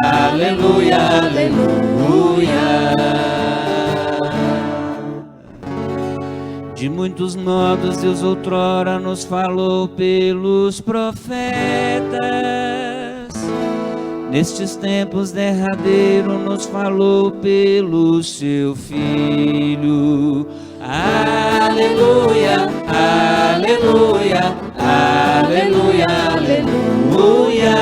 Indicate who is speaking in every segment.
Speaker 1: aleluia, aleluia. De muitos modos Deus outrora nos falou pelos profetas. Nestes tempos derradeiros nos falou pelo seu Filho. Aleluia, aleluia, aleluia, aleluia,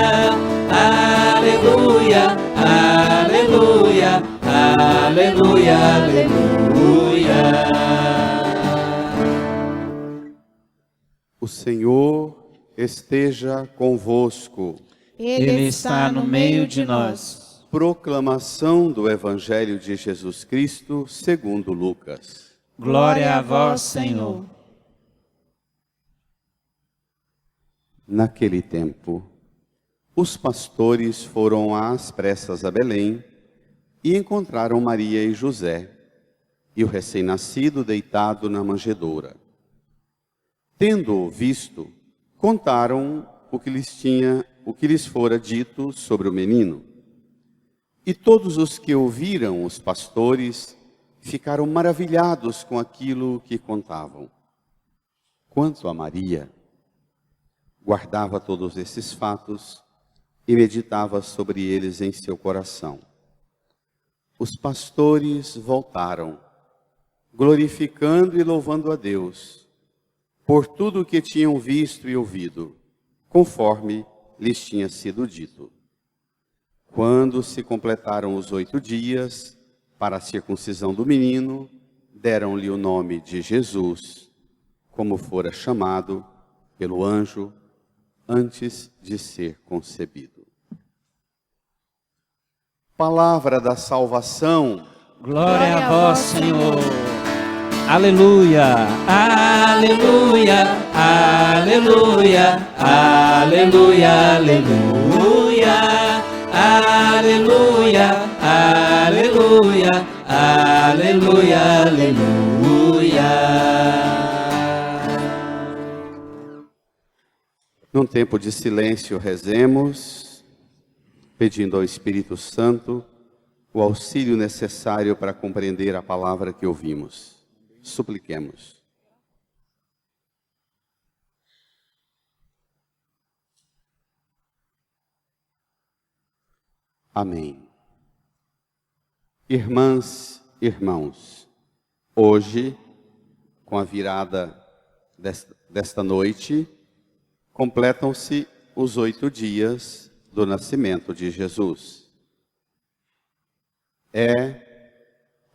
Speaker 1: aleluia, aleluia, aleluia, aleluia.
Speaker 2: O Senhor esteja convosco.
Speaker 1: Ele está no meio de nós.
Speaker 2: Proclamação do Evangelho de Jesus Cristo segundo Lucas.
Speaker 1: Glória a vós, Senhor.
Speaker 2: Naquele tempo, os pastores foram às pressas a Belém e encontraram Maria e José e o recém-nascido deitado na manjedoura. Tendo-o visto, contaram o que lhes fora dito sobre o menino. E todos os que ouviram os pastores ficaram maravilhados com aquilo que contavam. Quanto a Maria, guardava todos esses fatos e meditava sobre eles em seu coração. Os pastores voltaram, glorificando e louvando a Deus por tudo o que tinham visto e ouvido, conforme lhes tinha sido dito. Quando se completaram os 8 dias para a circuncisão do menino, deram-lhe o nome de Jesus, como fora chamado pelo anjo antes de ser concebido. Palavra da salvação.
Speaker 1: Glória a vós, Senhor. Aleluia, aleluia, aleluia, aleluia, aleluia, aleluia, aleluia, aleluia, aleluia.
Speaker 2: Num tempo de silêncio, rezemos, pedindo ao Espírito Santo o auxílio necessário para compreender a palavra que ouvimos. Supliquemos. Amém. Irmãs, irmãos, hoje, com a virada desta noite, completam-se os 8 dias do nascimento de Jesus. É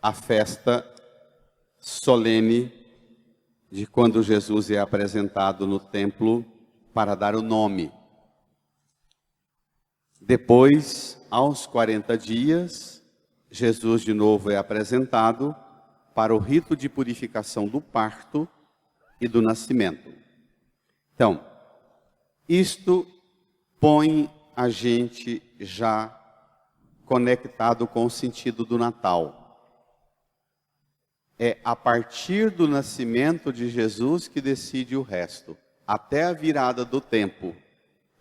Speaker 2: a festa solene de quando Jesus é apresentado no templo para dar o nome. Depois, aos 40 dias, Jesus de novo é apresentado para o rito de purificação do parto e do nascimento. Então, isto põe a gente já conectado com o sentido do Natal. É a partir do nascimento de Jesus que decide o resto, até a virada do tempo,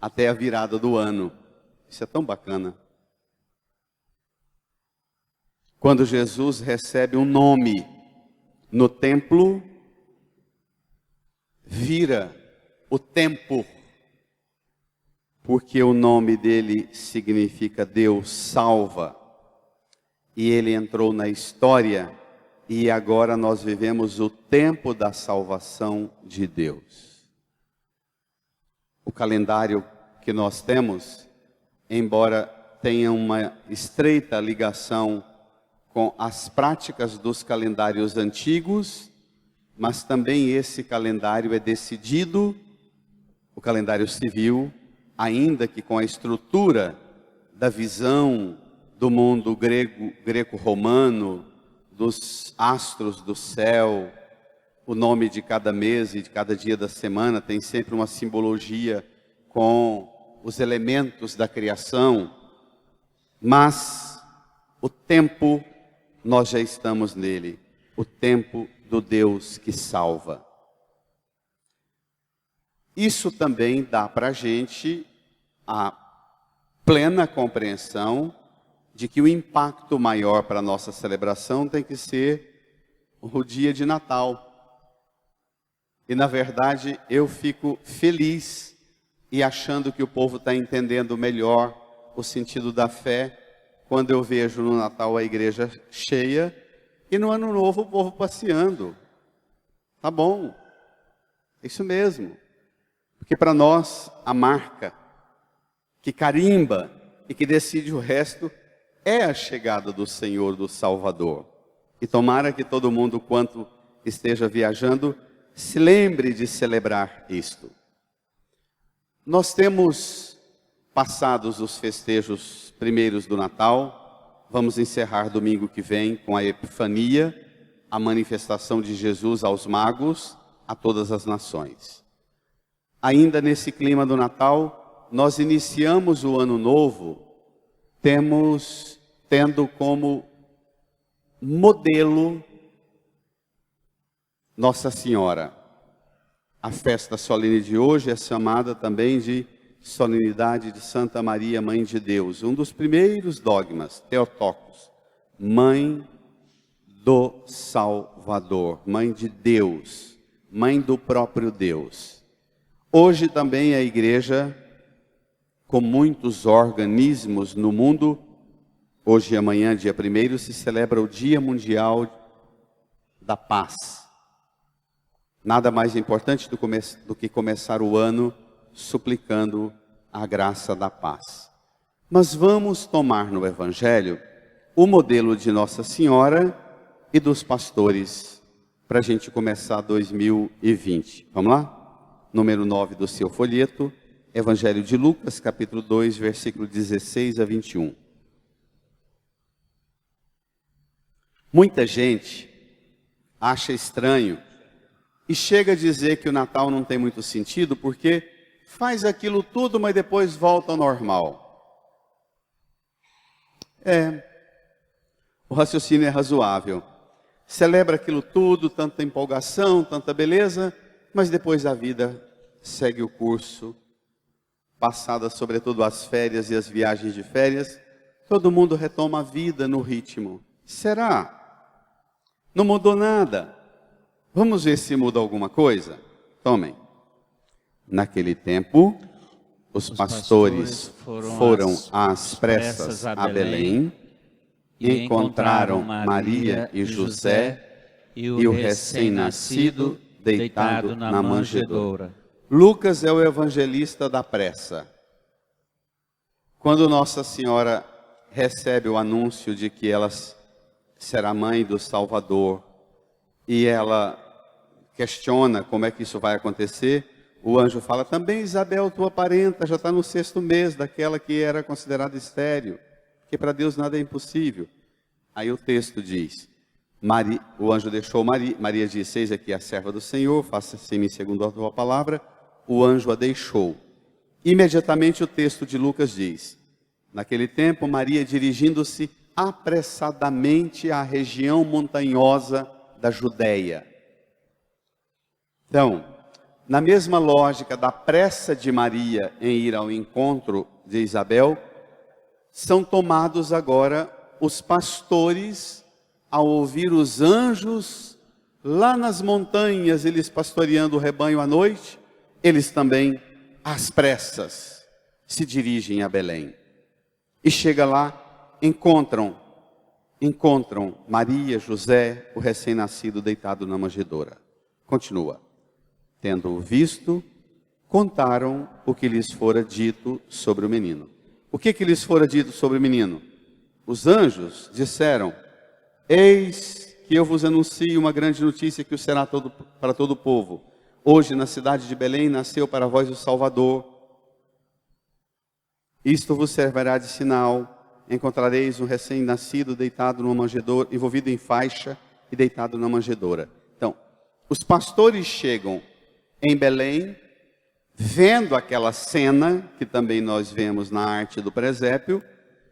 Speaker 2: até a virada do ano. Isso é tão bacana. Quando Jesus recebe um nome no templo, vira o tempo, porque o nome dele significa Deus salva, e ele entrou na história, e agora nós vivemos o tempo da salvação de Deus. O calendário que nós temos, embora tenha uma estreita ligação com as práticas dos calendários antigos, mas também esse calendário é decidido, o calendário civil, ainda que com a estrutura da visão do mundo greco-romano, dos astros do céu, o nome de cada mês e de cada dia da semana tem sempre uma simbologia com os elementos da criação, mas o tempo, nós já estamos nele, o tempo do Deus que salva. Isso também dá para a gente a plena compreensão de que o impacto maior para a nossa celebração tem que ser o dia de Natal. E, na verdade, eu fico feliz e achando que o povo está entendendo melhor o sentido da fé quando eu vejo no Natal a igreja cheia e no Ano Novo o povo passeando. Tá bom, isso mesmo. Porque para nós, a marca que carimba e que decide o resto é a chegada do Senhor, do Salvador. E tomara que todo mundo, quanto esteja viajando, se lembre de celebrar isto. Nós temos passados os festejos primeiros do Natal, vamos encerrar domingo que vem com a Epifania, a manifestação de Jesus aos magos, a todas as nações. Ainda nesse clima do Natal, nós iniciamos o Ano Novo, tendo como modelo Nossa Senhora. A festa solene de hoje é chamada também de solenidade de Santa Maria, Mãe de Deus. Um dos primeiros dogmas, Theotokos, Mãe do Salvador, Mãe de Deus, Mãe do próprio Deus. Hoje também a igreja, com muitos organismos no mundo, hoje e amanhã, dia 1º, se celebra o Dia Mundial da Paz. Nada mais importante do que começar o ano suplicando a graça da paz. Mas vamos tomar no Evangelho o modelo de Nossa Senhora e dos pastores para a gente começar 2020. Vamos lá? Número 9 do seu folheto, Evangelho de Lucas, capítulo 2, versículo 16 a 21. Muita gente acha estranho e chega a dizer que o Natal não tem muito sentido porque faz aquilo tudo, mas depois volta ao normal. O raciocínio é razoável. Celebra aquilo tudo, tanta empolgação, tanta beleza, mas depois a vida segue o curso. Passadas sobretudo as férias e as viagens de férias, todo mundo retoma a vida no ritmo. Será? Não mudou nada. Vamos ver se muda alguma coisa? Tomem. Naquele tempo, os pastores foram às pressas a Belém e encontraram Maria e José e o recém-nascido deitado na manjedoura. Lucas é o evangelista da pressa. Quando Nossa Senhora recebe o anúncio de que ela será mãe do Salvador e ela questiona como é que isso vai acontecer, o anjo fala, também Isabel, tua parenta, já está no 6º mês daquela que era considerada estéril, porque para Deus nada é impossível. Aí o texto diz, o anjo deixou Maria disse, eis aqui a serva do Senhor, faça-se em mim segundo a tua palavra, o anjo a deixou. Imediatamente o texto de Lucas diz, naquele tempo Maria dirigindo-se apressadamente à região montanhosa da Judéia. Então, na mesma lógica da pressa de Maria em ir ao encontro de Isabel, são tomados agora os pastores ao ouvir os anjos lá nas montanhas, eles pastoreando o rebanho à noite, eles também, às pressas, se dirigem a Belém. E chega lá, encontram Maria, José, o recém-nascido deitado na manjedoura. Continua. Tendo-o visto, contaram o que lhes fora dito sobre o menino. O que lhes fora dito sobre o menino? Os anjos disseram, eis que eu vos anuncio uma grande notícia que o será para todo o povo. Hoje na cidade de Belém nasceu para vós o Salvador. Isto vos servirá de sinal. Encontrareis um recém-nascido deitado numa manjedoura, envolvido em faixa e deitado na manjedoura. Então, os pastores chegam em Belém, vendo aquela cena, que também nós vemos na arte do presépio,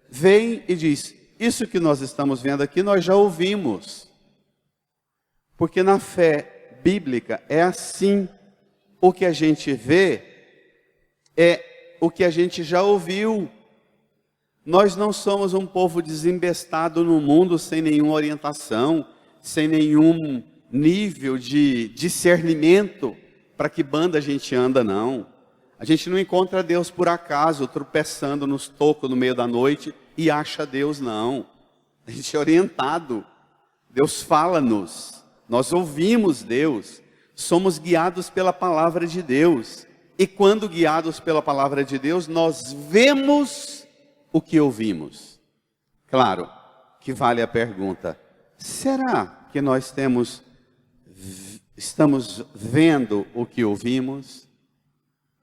Speaker 2: vem e diz, isso que nós estamos vendo aqui, nós já ouvimos. Porque na fé bíblica é assim, o que a gente vê é o que a gente já ouviu. Nós não somos um povo desembestado no mundo, sem nenhuma orientação, sem nenhum nível de discernimento para que banda a gente anda, não. A gente não encontra Deus por acaso, tropeçando nos tocos no meio da noite e acha Deus, não. A gente é orientado. Deus fala-nos. Nós ouvimos Deus. Somos guiados pela palavra de Deus. E quando guiados pela palavra de Deus, nós vemos o que ouvimos. Claro que vale a pergunta: será que nós estamos vendo o que ouvimos?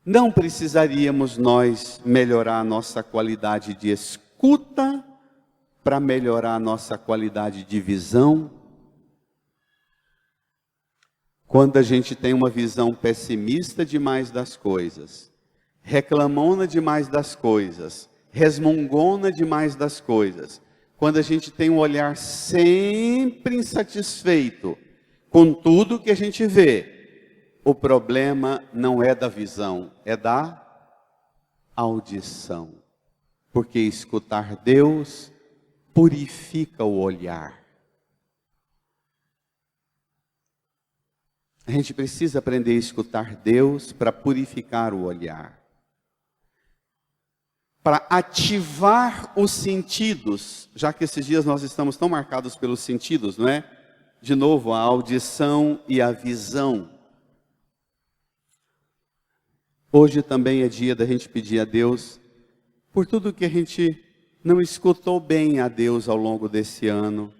Speaker 2: Não precisaríamos nós melhorar a nossa qualidade de escuta para melhorar a nossa qualidade de visão? Quando a gente tem uma visão pessimista demais das coisas, reclamona demais das coisas, resmungona demais das coisas, quando a gente tem um olhar sempre insatisfeito com tudo que a gente vê, o problema não é da visão, é da audição. Porque escutar Deus purifica o olhar. A gente precisa aprender a escutar Deus para purificar o olhar. Para ativar os sentidos, já que esses dias nós estamos tão marcados pelos sentidos, não é? De novo, a audição e a visão. Hoje também é dia da gente pedir a Deus por tudo que a gente não escutou bem a Deus ao longo desse ano.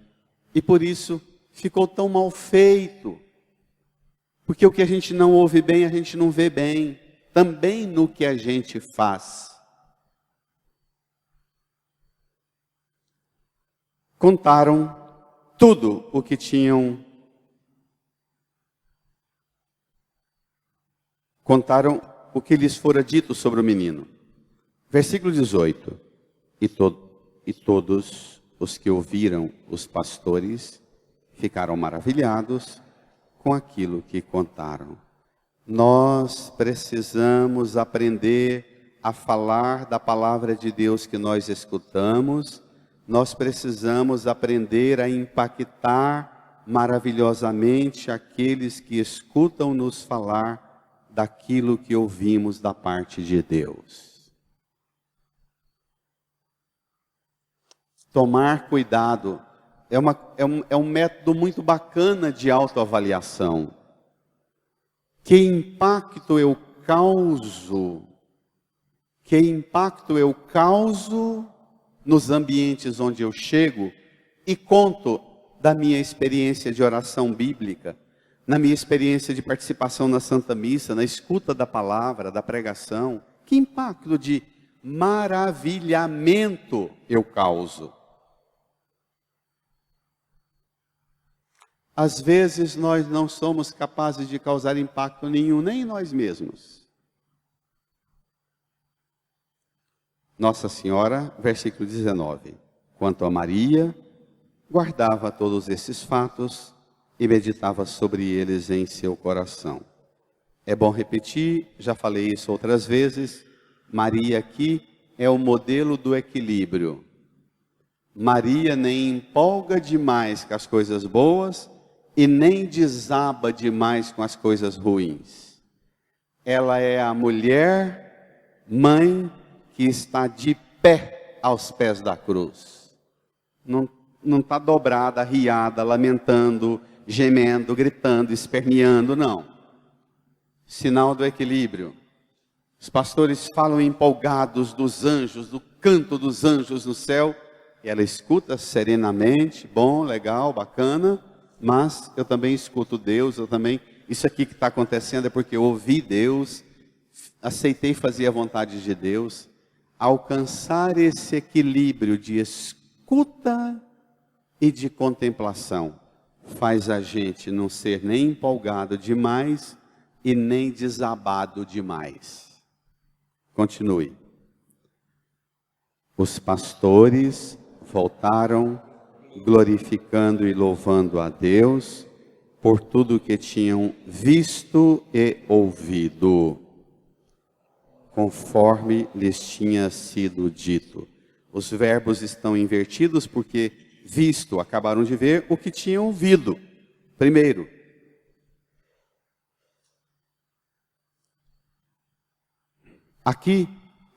Speaker 2: E por isso ficou tão mal feito. Porque o que a gente não ouve bem, a gente não vê bem. Também no que a gente faz. Contaram tudo o que tinham. Contaram o que lhes fora dito sobre o menino. Versículo 18. E todos os que ouviram os pastores ficaram maravilhados com aquilo que contaram. Nós precisamos aprender a falar da palavra de Deus que nós escutamos. Nós precisamos aprender a impactar maravilhosamente aqueles que escutam nos falar daquilo que ouvimos da parte de Deus. Tomar cuidado é um método muito bacana de autoavaliação. Que impacto eu causo? Que impacto eu causo nos ambientes onde eu chego e conto da minha experiência de oração bíblica, na minha experiência de participação na Santa Missa, na escuta da palavra, da pregação? Que impacto de maravilhamento eu causo? Às vezes nós não somos capazes de causar impacto nenhum, nem em nós mesmos. Nossa Senhora, versículo 19. Quanto a Maria, guardava todos esses fatos e meditava sobre eles em seu coração. É bom repetir, já falei isso outras vezes, Maria aqui é o modelo do equilíbrio. Maria nem empolga demais com as coisas boas e nem desaba demais com as coisas ruins. Ela é a mulher, mãe, que está de pé aos pés da cruz. Não está dobrada, arriada, lamentando, gemendo, gritando, esperneando, não. Sinal do equilíbrio. Os pastores falam empolgados dos anjos, do canto dos anjos no céu, e ela escuta serenamente, bom, legal, bacana, mas eu também escuto Deus, isso aqui que está acontecendo é porque eu ouvi Deus, aceitei fazer a vontade de Deus. Alcançar esse equilíbrio de escuta e de contemplação faz a gente não ser nem empolgado demais e nem desabado demais. Continue. Os pastores voltaram glorificando e louvando a Deus por tudo que tinham visto e ouvido, conforme lhes tinha sido dito. Os verbos estão invertidos porque visto, acabaram de ver o que tinham ouvido primeiro. Aqui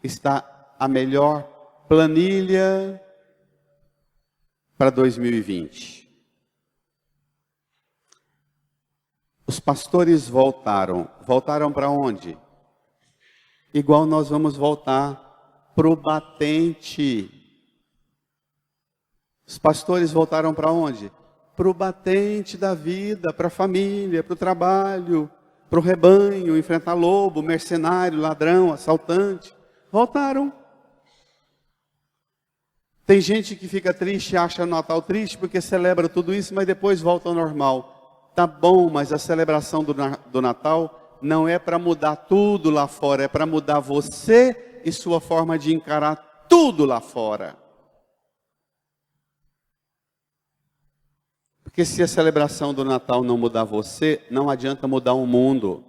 Speaker 2: está a melhor planilha para 2020. Os pastores voltaram. Voltaram para onde? Igual nós vamos voltar para o batente. Os pastores voltaram para onde? Para o batente da vida, para a família, para o trabalho, para o rebanho, enfrentar lobo, mercenário, ladrão, assaltante. Voltaram. Tem gente que fica triste, acha o Natal triste porque celebra tudo isso, mas depois volta ao normal. Tá bom, mas a celebração do Natal não é para mudar tudo lá fora, é para mudar você e sua forma de encarar tudo lá fora. Porque se a celebração do Natal não mudar você, não adianta mudar o mundo.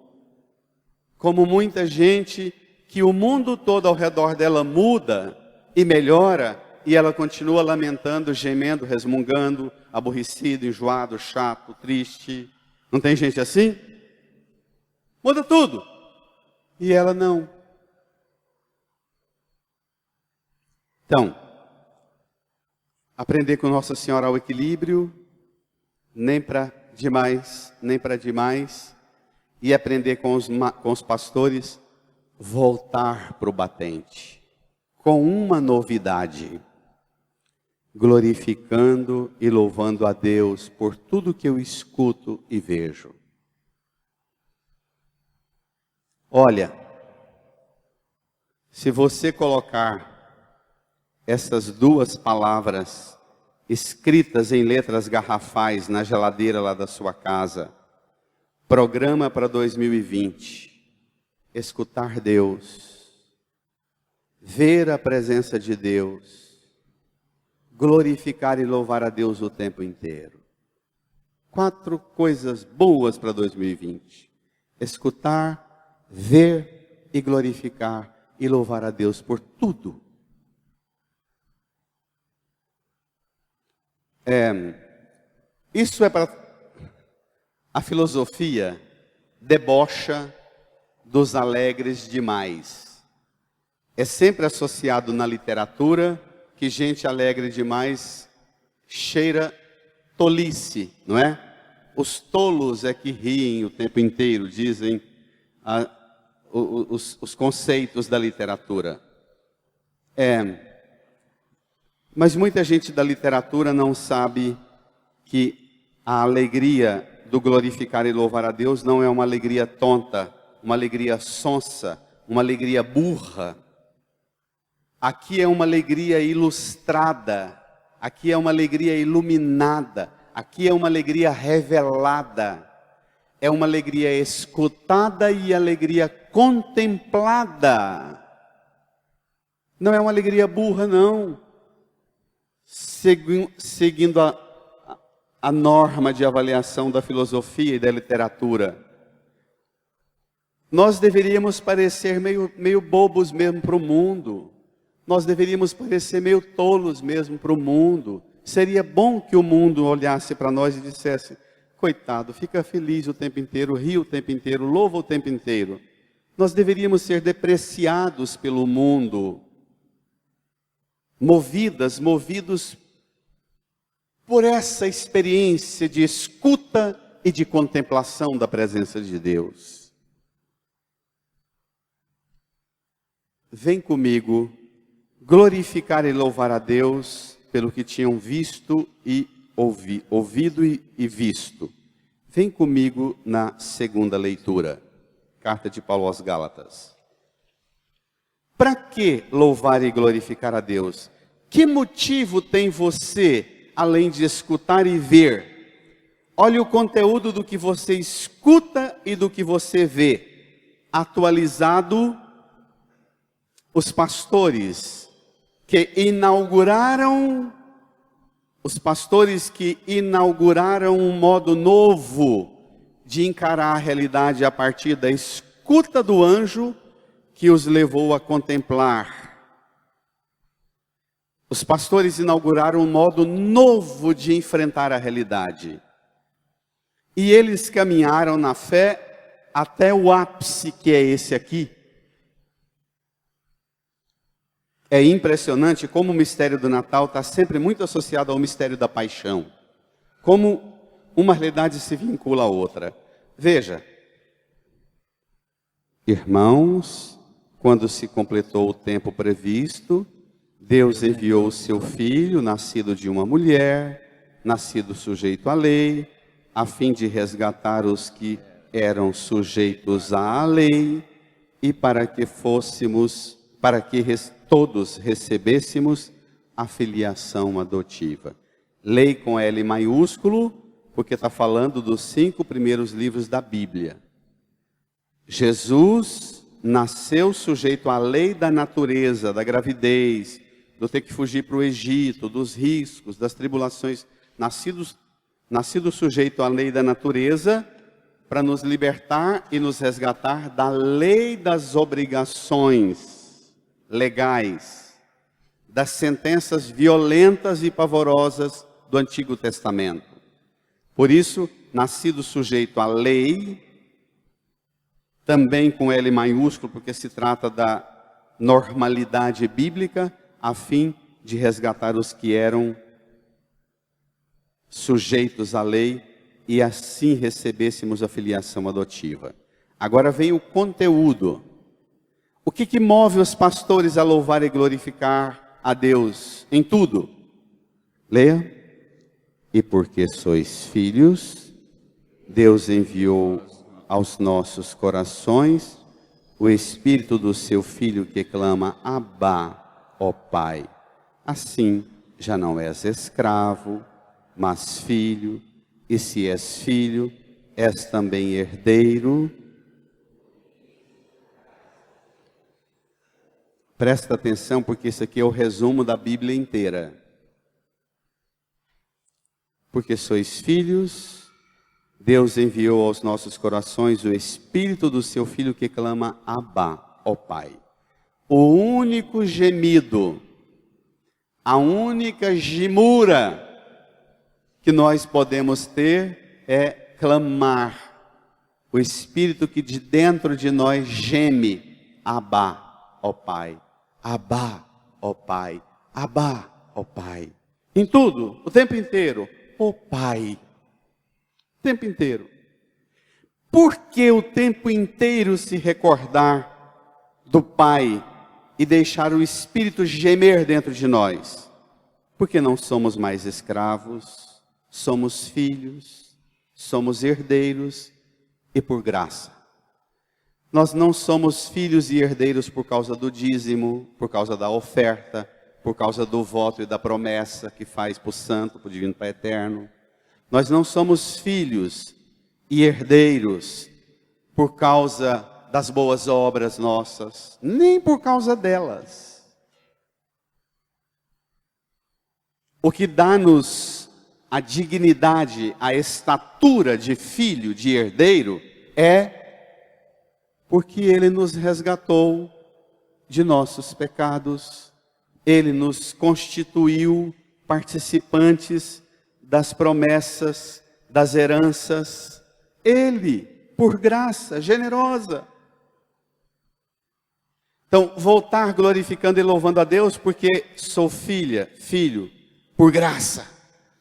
Speaker 2: Como muita gente que o mundo todo ao redor dela muda e melhora, e ela continua lamentando, gemendo, resmungando, aborrecido, enjoado, chato, triste. Não tem gente assim? Muda tudo. E ela não. Então, aprender com Nossa Senhora ao equilíbrio, nem para demais, nem para demais, e aprender com os pastores, voltar para o batente, com uma novidade. Glorificando e louvando a Deus por tudo que eu escuto e vejo. Olha, se você colocar essas duas palavras escritas em letras garrafais na geladeira lá da sua casa, programa para 2020, escutar Deus, ver a presença de Deus, glorificar e louvar a Deus o tempo inteiro. 4 coisas boas para 2020. Escutar, ver e glorificar e louvar a Deus por tudo. Isso é para... A filosofia debocha dos alegres demais. É sempre associado na literatura que gente alegre demais cheira tolice, não é? Os tolos é que riem o tempo inteiro, dizem os conceitos da literatura. Mas muita gente da literatura não sabe que a alegria do glorificar e louvar a Deus não é uma alegria tonta, uma alegria sonsa, uma alegria burra. Aqui é uma alegria ilustrada, aqui é uma alegria iluminada, aqui é uma alegria revelada, é uma alegria escutada e alegria contemplada. Não é uma alegria burra, não. Seguindo a norma de avaliação da filosofia e da literatura, nós deveríamos parecer meio bobos mesmo para o mundo. Nós deveríamos parecer meio tolos mesmo para o mundo. Seria bom que o mundo olhasse para nós e dissesse: coitado, fica feliz o tempo inteiro, ri o tempo inteiro, louva o tempo inteiro. Nós deveríamos ser depreciados pelo mundo, movidos por essa experiência de escuta e de contemplação da presença de Deus. Vem comigo glorificar e louvar a Deus pelo que tinham visto e ouvido e visto. Vem comigo na segunda leitura, carta de Paulo aos Gálatas. Para que louvar e glorificar a Deus? Que motivo tem você, além de escutar e ver? Olha o conteúdo do que você escuta e do que você vê. Atualizado, os pastores que inauguraram um modo novo de encarar a realidade a partir da escuta do anjo que os levou a contemplar Os pastores inauguraram um modo novo de enfrentar a realidade. E eles caminharam na fé até o ápice, que é esse aqui. É impressionante como o mistério do Natal está sempre muito associado ao mistério da paixão. Como uma realidade se vincula à outra. Veja, irmãos, quando se completou o tempo previsto, Deus enviou o seu Filho, nascido de uma mulher, nascido sujeito à lei, a fim de resgatar os que eram sujeitos à lei, e para que todos recebêssemos a filiação adotiva. Lei com L maiúsculo, porque está falando dos 5 primeiros livros da Bíblia. Jesus nasceu sujeito à lei da natureza, da gravidez, do ter que fugir para o Egito, dos riscos, das tribulações. Nascido sujeito à lei da natureza, para nos libertar e nos resgatar da lei das obrigações legais, das sentenças violentas e pavorosas do Antigo Testamento. Por isso, nascido sujeito à lei, também com L maiúsculo, porque se trata da normalidade bíblica, a fim de resgatar os que eram sujeitos à lei e assim recebêssemos a filiação adotiva. Agora vem o conteúdo. O que move os pastores a louvar e glorificar a Deus em tudo? Leia. E porque sois filhos, Deus enviou aos nossos corações o Espírito do seu Filho que clama, Abba, ó Pai. Assim, já não és escravo, mas filho, e se és filho, és também herdeiro. Presta atenção, porque isso aqui é o resumo da Bíblia inteira. Porque sois filhos, Deus enviou aos nossos corações o Espírito do seu Filho que clama, Abba, ó Pai. O único gemido, a única gemura que nós podemos ter é clamar. O Espírito que de dentro de nós geme, Abba, ó Pai. Abba, ó Pai. Abba, ó Pai. Em tudo, o tempo inteiro, ó Pai. O tempo inteiro. Por que o tempo inteiro se recordar do Pai e deixar o Espírito gemer dentro de nós? Porque não somos mais escravos, somos filhos, somos herdeiros e por graça. Nós não somos filhos e herdeiros por causa do dízimo, por causa da oferta, por causa do voto e da promessa que faz para o santo, para o divino, para o eterno. Nós não somos filhos e herdeiros por causa das boas obras nossas, nem por causa delas. O que dá-nos a dignidade, a estatura de filho, de herdeiro, é porque Ele nos resgatou de nossos pecados, Ele nos constituiu participantes das promessas, das heranças, Ele, por graça generosa. Então, voltar glorificando e louvando a Deus, porque sou filha, filho, por graça.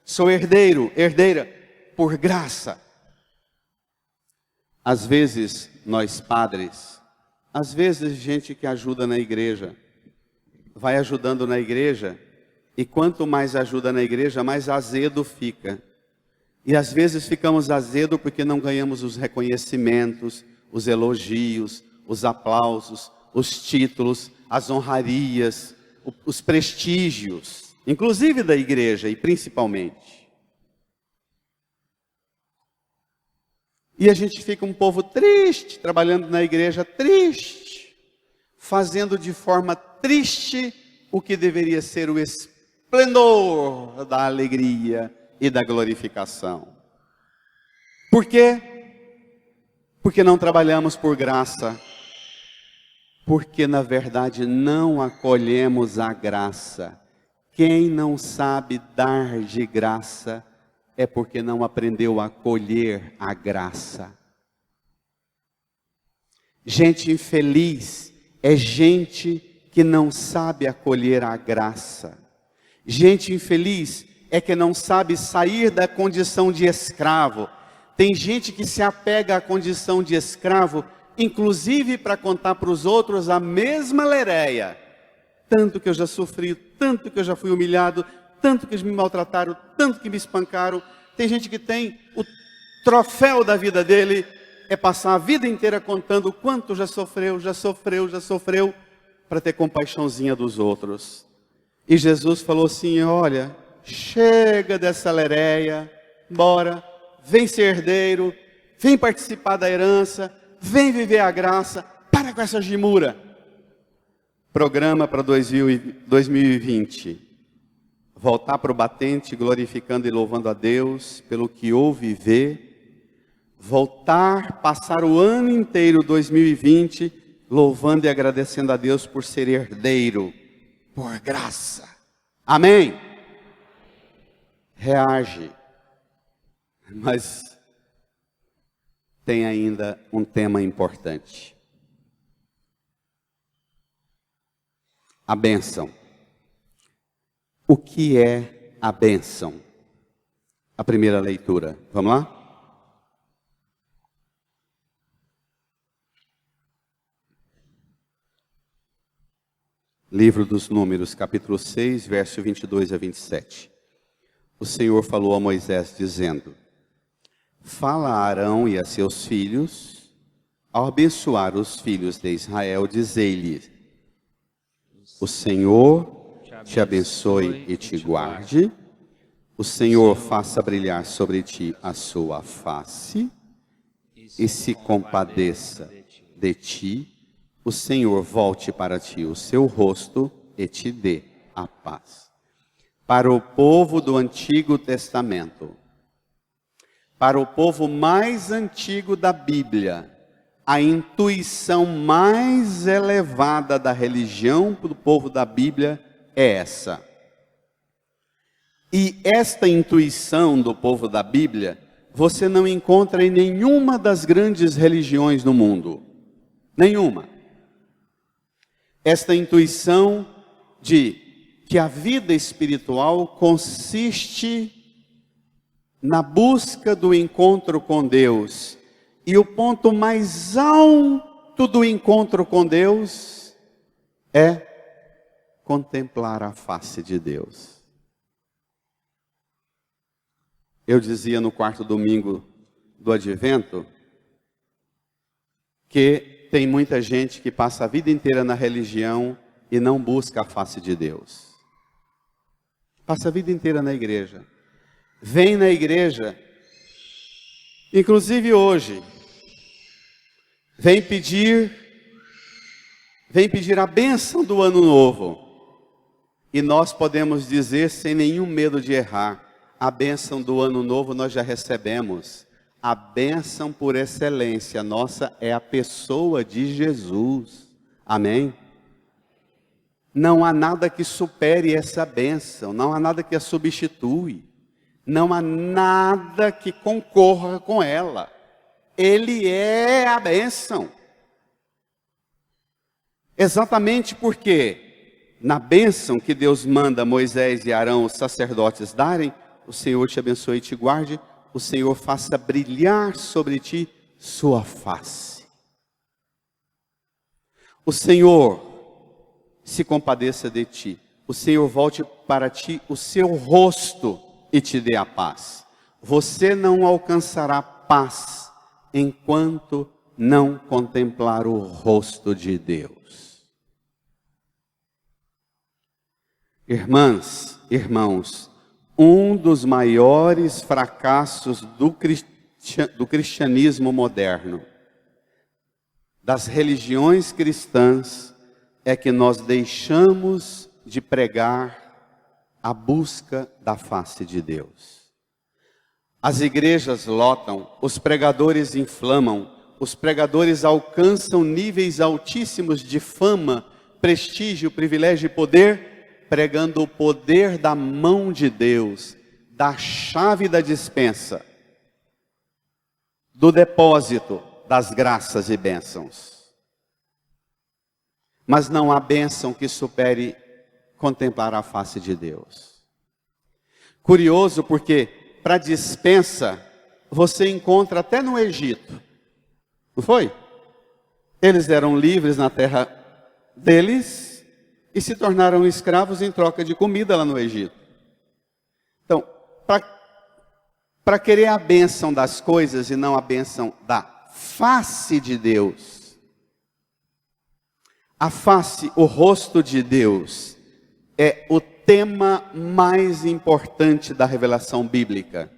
Speaker 2: Sou herdeiro, herdeira, por graça. Às vezes, nós padres, às vezes gente que ajuda na igreja, vai ajudando na igreja, e quanto mais ajuda na igreja, mais azedo fica. E às vezes ficamos azedo porque não ganhamos os reconhecimentos, os elogios, os aplausos, os títulos, as honrarias, os prestígios, inclusive da igreja e principalmente. E a gente fica um povo triste, trabalhando na igreja triste, fazendo de forma triste o que deveria ser o esplendor da alegria e da glorificação. Por quê? Porque não trabalhamos por graça. Porque na verdade não acolhemos a graça. Quem não sabe dar de graça é porque não aprendeu a colher a graça. Gente infeliz é gente que não sabe acolher a graça. Gente infeliz é que não sabe sair da condição de escravo. Tem gente que se apega à condição de escravo, inclusive para contar para os outros a mesma lereia. Tanto que eu já sofri, tanto que eu já fui humilhado, tanto que me maltrataram, tanto que me espancaram. Tem gente que tem o troféu da vida dele, é passar a vida inteira contando o quanto já sofreu, para ter compaixãozinha dos outros. E Jesus falou assim, olha, chega dessa lereia, bora, vem ser herdeiro, vem participar da herança, vem viver a graça, para com essa gimura. Programa para 2020. Voltar para o batente, glorificando e louvando a Deus pelo que houve e vê. Voltar, passar o ano inteiro 2020, louvando e agradecendo a Deus por ser herdeiro, por graça. Amém? Reage. Mas tem ainda um tema importante. A bênção. O que é a bênção? A primeira leitura. Vamos lá? Livro dos Números, capítulo 6, verso 22 a 27. O Senhor falou a Moisés, dizendo: fala a Arão e a seus filhos, ao abençoar os filhos de Israel, dizei-lhes: o Senhor te abençoe e te guarde, o Senhor faça brilhar sobre ti a sua face e se compadeça de ti, o Senhor volte para ti o seu rosto e te dê a paz. Para o povo do Antigo Testamento, para o povo mais antigo da Bíblia, a intuição mais elevada da religião do povo da Bíblia é essa. E esta intuição do povo da Bíblia, você não encontra em nenhuma das grandes religiões do mundo. Nenhuma. Esta intuição de que a vida espiritual consiste na busca do encontro com Deus. E o ponto mais alto do encontro com Deus é contemplar a face de Deus. Eu dizia no quarto domingo do Advento que tem muita gente que passa a vida inteira na religião e não busca a face de Deus. Passa a vida inteira na igreja. Vem na igreja, inclusive hoje, vem pedir a bênção do ano novo. E nós podemos dizer sem nenhum medo de errar, a bênção do ano novo nós já recebemos. A bênção por excelência nossa é a pessoa de Jesus. Amém? Não há nada que supere essa bênção, não há nada que a substitui, não há nada que concorra com ela. Ele é a bênção. Exatamente porque na bênção que Deus manda Moisés e Arão, os sacerdotes, darem, o Senhor te abençoe e te guarde, o Senhor faça brilhar sobre ti sua face. O Senhor se compadeça de ti. O Senhor volte para ti o seu rosto e te dê a paz. Você não alcançará paz enquanto não contemplar o rosto de Deus. Irmãs, irmãos, um dos maiores fracassos do cristianismo moderno, das religiões cristãs, é que nós deixamos de pregar a busca da face de Deus. As igrejas lotam, os pregadores inflamam, os pregadores alcançam níveis altíssimos de fama, prestígio, privilégio e poder, pregando o poder da mão de Deus, da chave da despensa, do depósito das graças e bênçãos. Mas não há bênção que supere contemplar a face de Deus. Curioso porque para dispensa você encontra até no Egito. Não foi? Eles eram livres na terra deles e se tornaram escravos em troca de comida lá no Egito. Então, para querer a bênção das coisas e não a bênção da face de Deus, a face, o rosto de Deus, é o tema mais importante da revelação bíblica.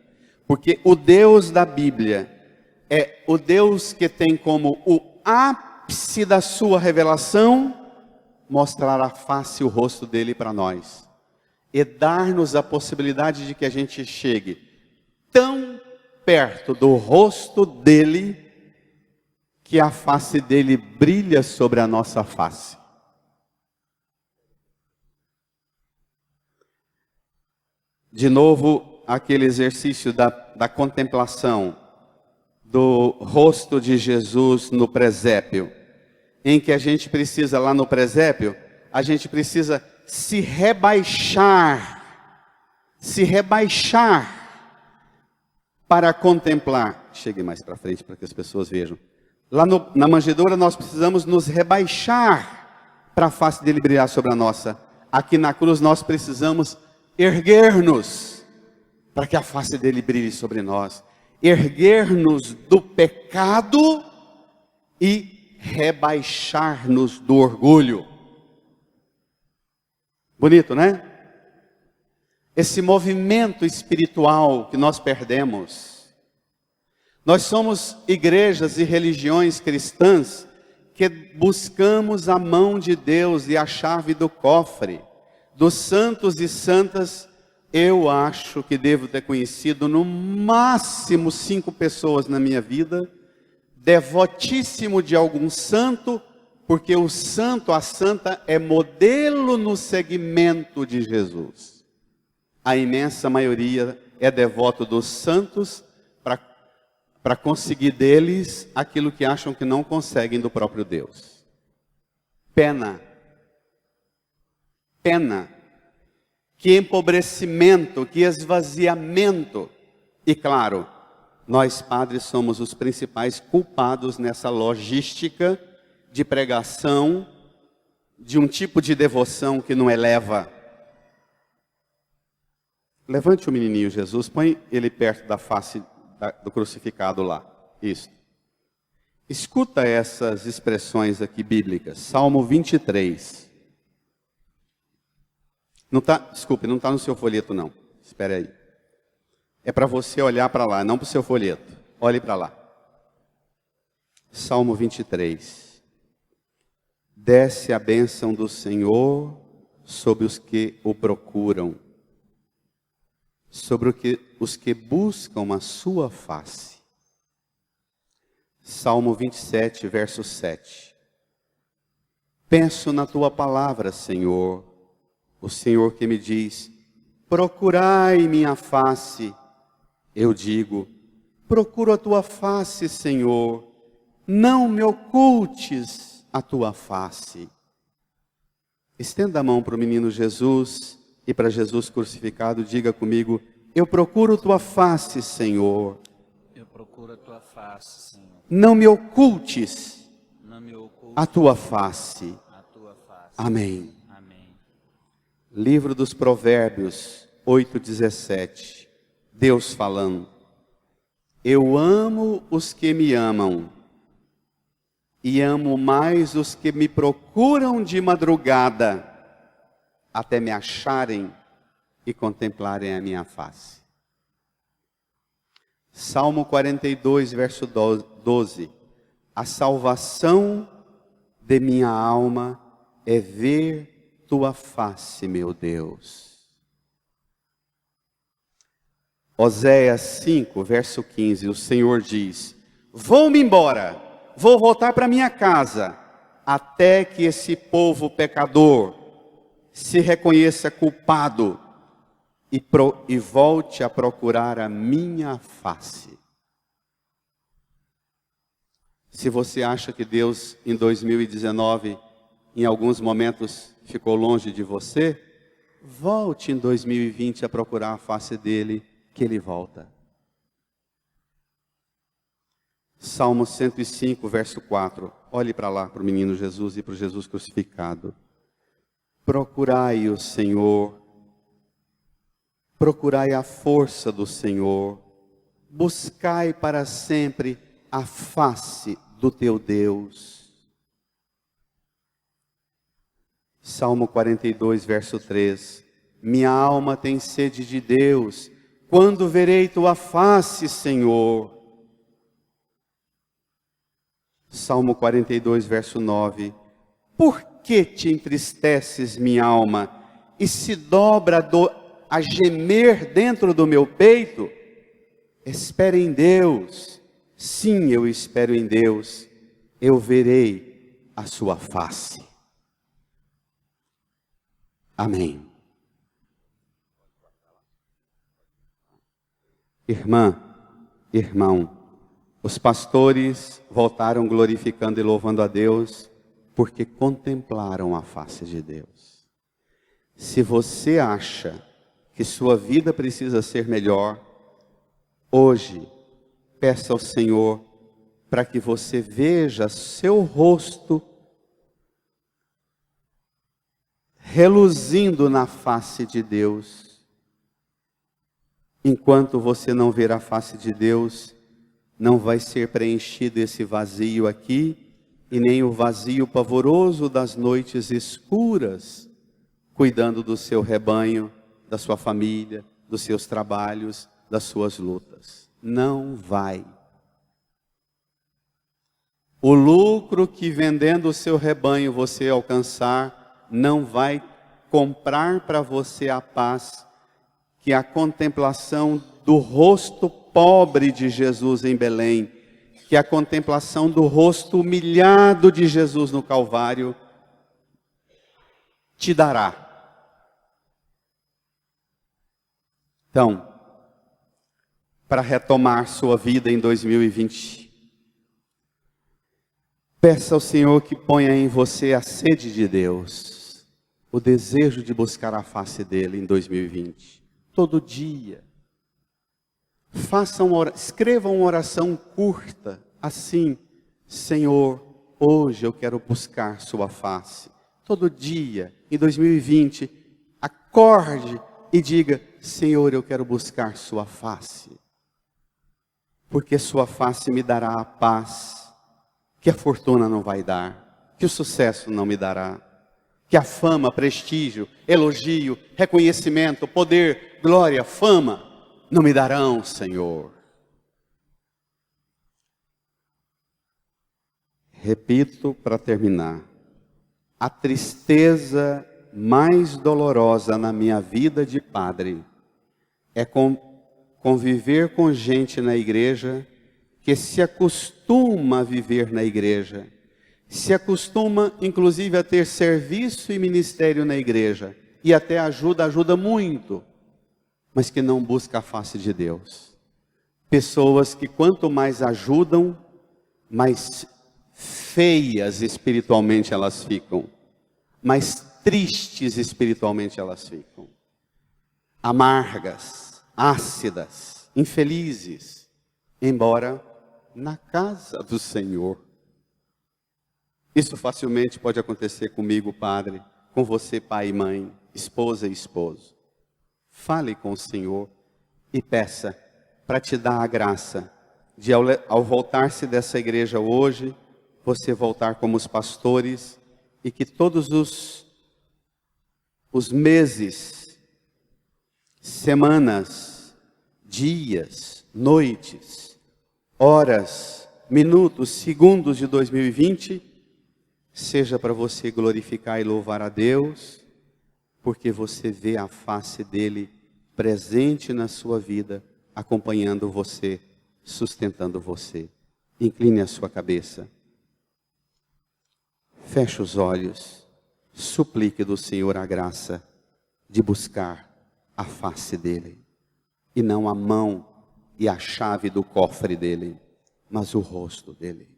Speaker 2: Porque o Deus da Bíblia é o Deus que tem como o ápice da sua revelação mostrar a face e o rosto dele para nós. E dar-nos a possibilidade de que a gente chegue tão perto do rosto dele que a face dele brilha sobre a nossa face. De novo, aquele exercício da contemplação do rosto de Jesus no presépio, em que a gente precisa, lá no presépio, a gente precisa se rebaixar para contemplar. Chegue mais para frente para que as pessoas vejam. Lá na manjedoura nós precisamos nos rebaixar para a face dele brilhar sobre a nossa. Aqui na cruz nós precisamos erguer-nos para que a face dele brilhe sobre nós. Erguer-nos do pecado e rebaixar-nos do orgulho. Bonito, né? Esse movimento espiritual que nós perdemos. Nós somos igrejas e religiões cristãs que buscamos a mão de Deus e a chave do cofre. Dos santos e santas, eu acho que devo ter conhecido no máximo 5 pessoas na minha vida, devotíssimo de algum santo, porque o santo, a santa, é modelo no segmento de Jesus. A imensa maioria é devoto dos santos para conseguir deles aquilo que acham que não conseguem do próprio Deus. Pena, que empobrecimento, que esvaziamento. E claro, nós padres somos os principais culpados nessa logística de pregação, de um tipo de devoção que não eleva. Levante o menininho Jesus, põe ele perto da face do crucificado lá. Isso. Escuta essas expressões aqui bíblicas. Salmo 23. Desculpe, não está no seu folheto não. Espere aí. É para você olhar para lá, não para o seu folheto. Olhe para lá. Salmo 23. Desce a bênção do Senhor sobre os que o procuram, sobre os que buscam a sua face. Salmo 27, verso 7. Penso na tua palavra, Senhor, o Senhor que me diz, procurai minha face. Eu digo, procuro a tua face, Senhor, não me ocultes a tua face. Estenda a mão para o menino Jesus e para Jesus crucificado, diga comigo, eu procuro tua face, Senhor.
Speaker 1: Eu procuro a tua face, Senhor.
Speaker 2: Não me ocultes a tua face.
Speaker 1: A tua face.
Speaker 2: Amém.
Speaker 1: Amém.
Speaker 2: Livro dos Provérbios 8:17. Deus falando. Eu amo os que me amam e amo mais os que me procuram de madrugada, até me acharem e contemplarem a minha face. Salmo 42, verso 12. A salvação de minha alma é ver tua face, meu Deus. Oséias 5, verso 15, o Senhor diz, vou-me embora, vou voltar para minha casa, até que esse povo pecador se reconheça culpado e volte a procurar a minha face. Se você acha que Deus em 2019, em alguns momentos, ficou longe de você, volte em 2020 a procurar a face dele, que ele volta. Salmo 105, verso 4. Olhe para lá, para o menino Jesus e para o Jesus crucificado. Procurai o Senhor, procurai a força do Senhor, buscai para sempre a face do teu Deus. Salmo 42, verso 3. Minha alma tem sede de Deus, quando verei tua face, Senhor? Salmo 42, verso 9. Por que te entristeces, minha alma, e se dobra a gemer dentro do meu peito? Espere em Deus. Sim, eu espero em Deus. Eu verei a sua face. Amém. Irmã, irmão, os pastores voltaram glorificando e louvando a Deus, porque contemplaram a face de Deus. Se você acha que sua vida precisa ser melhor, hoje, peça ao Senhor para que você veja seu rosto reluzindo na face de Deus. Enquanto você não ver a face de Deus, não vai ser preenchido esse vazio aqui, e nem o vazio pavoroso das noites escuras, cuidando do seu rebanho, da sua família, dos seus trabalhos, das suas lutas. Não vai. O lucro que vendendo o seu rebanho você alcançar, não vai comprar para você a paz que a contemplação do rosto pobre de Jesus em Belém, que a contemplação do rosto humilhado de Jesus no Calvário te dará. Então, para retomar sua vida em 2020, peça ao Senhor que ponha em você a sede de Deus, o desejo de buscar a face dele em 2020, todo dia. Escreva uma oração curta, assim: Senhor, hoje eu quero buscar sua face. Todo dia, em 2020, acorde e diga: Senhor, eu quero buscar sua face. Porque sua face me dará a paz que a fortuna não vai dar, que o sucesso não me dará, que a fama, prestígio, elogio, reconhecimento, poder, glória, fama não me darão, Senhor. Repito para terminar. A tristeza mais dolorosa na minha vida de padre é conviver com gente na igreja que se acostuma a viver na igreja, se acostuma inclusive a ter serviço e ministério na igreja, e até ajuda muito, mas que não busca a face de Deus. Pessoas que quanto mais ajudam, mais feias espiritualmente elas ficam, mais tristes espiritualmente elas ficam, amargas, ácidas, infelizes, embora na casa do Senhor. Isso facilmente pode acontecer comigo, padre, com você, pai e mãe, esposa e esposo. Fale com o Senhor e peça para te dar a graça de, ao voltar-se dessa igreja hoje, você voltar como os pastores, e que todos os meses, semanas, dias, noites, horas, minutos, segundos de 2020, seja para você glorificar e louvar a Deus, porque você vê a face dele presente na sua vida, acompanhando você, sustentando você. Incline a sua cabeça. Feche os olhos. suplique do Senhor a graça de buscar a face dele, e não a mão e a chave do cofre dele, mas o rosto dele.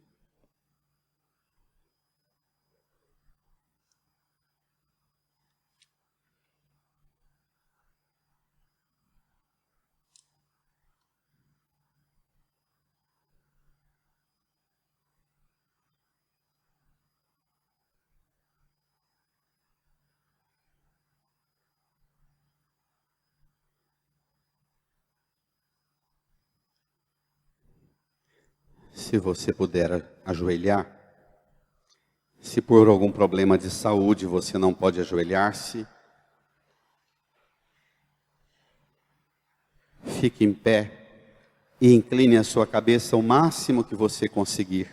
Speaker 2: Se você puder ajoelhar, se por algum problema de saúde você não pode ajoelhar-se, fique em pé e incline a sua cabeça o máximo que você conseguir.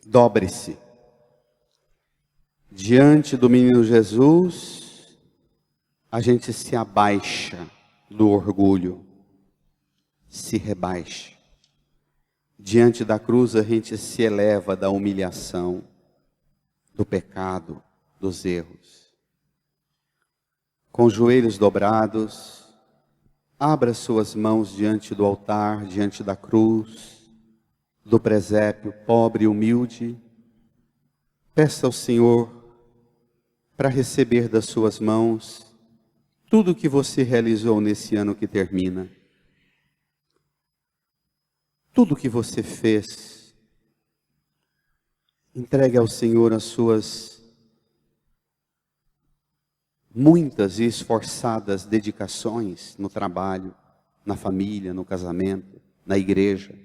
Speaker 2: Dobre-se. Diante do menino Jesus, a gente se abaixa do orgulho, se rebaixa. Diante da cruz a gente se eleva da humilhação, do pecado, dos erros. Com os joelhos dobrados, abra suas mãos diante do altar, diante da cruz, do presépio pobre e humilde. Peça ao Senhor para receber das suas mãos tudo o que você realizou nesse ano que termina. Tudo que você fez, entregue ao Senhor as suas muitas e esforçadas dedicações no trabalho, na família, no casamento, na igreja.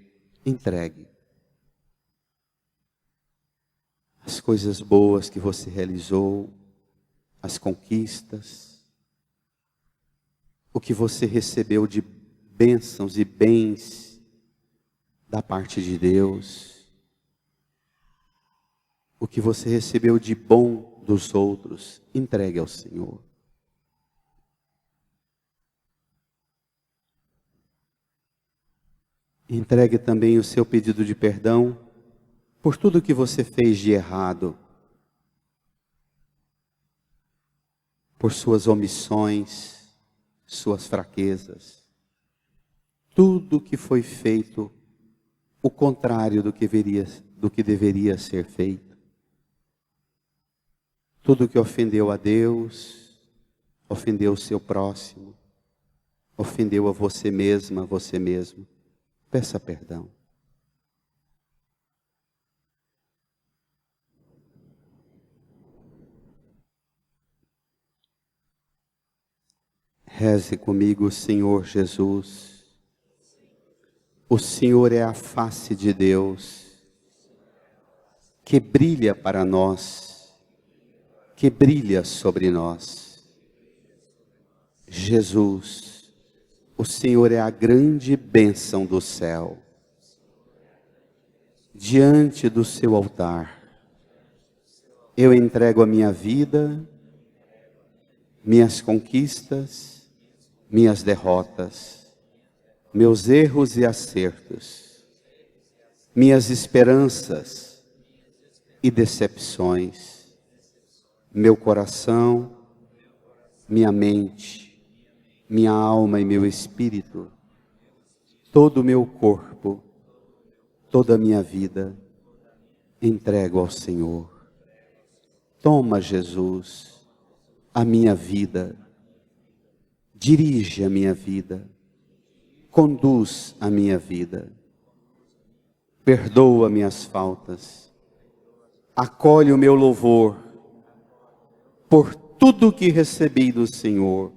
Speaker 2: Entregue as coisas boas que você realizou, as conquistas, o que você recebeu de bênçãos e bens da parte de Deus, o que você recebeu de bom dos outros, entregue ao Senhor. Entregue também o seu pedido de perdão por tudo que você fez de errado, por suas omissões, suas fraquezas, tudo que foi feito o contrário do que deveria ser feito. Tudo que ofendeu a Deus, ofendeu o seu próximo, ofendeu a você mesma, a você mesmo. Peça perdão. Reze comigo, Senhor Jesus. O Senhor é a face de Deus, que brilha para nós, que brilha sobre nós. Jesus, o Senhor é a grande bênção do céu. Diante do seu altar, eu entrego a minha vida, minhas conquistas, minhas derrotas, meus erros e acertos, minhas esperanças e decepções, meu coração, minha mente, minha alma e meu espírito, todo o meu corpo, toda a minha vida, entrego ao Senhor. Toma, Jesus, a minha vida, dirige a minha vida, conduz a minha vida, perdoa minhas faltas, acolhe o meu louvor por tudo que recebi do Senhor.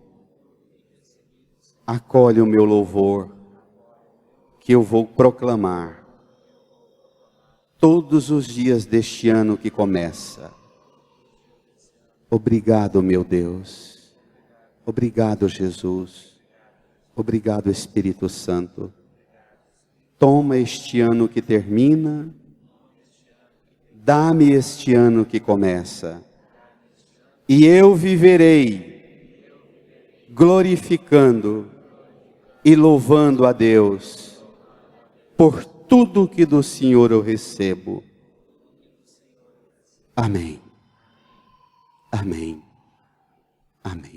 Speaker 2: Acolhe o meu louvor, que eu vou proclamar todos os dias deste ano que começa. Obrigado, meu Deus. Obrigado, Jesus. Obrigado, Espírito Santo. Toma este ano que termina, dá-me este ano que começa, e eu viverei glorificando e louvando a Deus por tudo que do Senhor eu recebo. Amém. Amém. Amém.